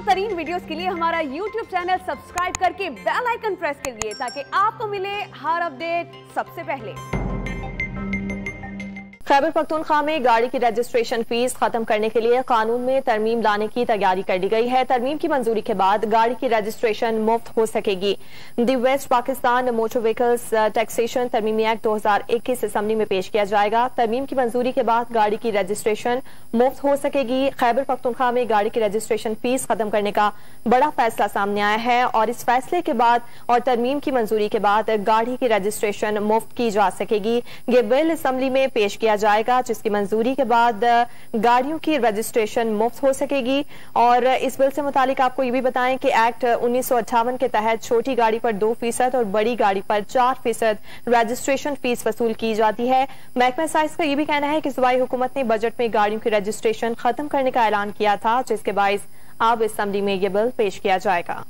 तरीन वीडियोस के लिए हमारा YouTube चैनल सब्सक्राइब करके बेल आइकन प्रेस करिए ताकि आपको मिले हर अपडेट सबसे पहले। खैबर पख्तूनख्वा में गाड़ी की रजिस्ट्रेशन फीस खत्म करने के लिए कानून में तरमीम लाने की तैयारी कर ली गई है। तरमीम की मंजूरी के बाद गाड़ी की रजिस्ट्रेशन मुफ्त हो सकेगी। The west Pakistan motor vehicles taxation तरमीमी एक्ट 2021 असेंबली में पेश किया जाएगा। तरमीम की मंजूरी के बाद गाड़ी की रजिस्ट्रेशन मुफ्त हो सकेगी। खैबर पख्तूनख्वा में गाड़ी की रजिस्ट्रेशन फीस खत्म करने का बड़ा फैसला सामने आया है और इस फैसले के बाद और तरमीम की मंजूरी के बाद गाड़ी की रजिस्ट्रेशन मुफ्त की जा सकेगी। ये बिल असेंबली में पेश किया जाएगा जिसकी मंजूरी के बाद गाड़ियों की रजिस्ट्रेशन मुफ्त हो सकेगी। और इस बिल से मुतालिक आपको ये भी बताएं कि एक्ट 1958 के तहत छोटी गाड़ी पर 2% और बड़ी गाड़ी पर 4% रजिस्ट्रेशन फीस वसूल की जाती है। महकमा एक्साइज का ये भी कहना है कि सूबाई हुकूमत ने बजट में गाड़ियों की रजिस्ट्रेशन खत्म करने का ऐलान किया था, जिसके बाइस अब असेंबली में ये बिल पेश किया जाएगा।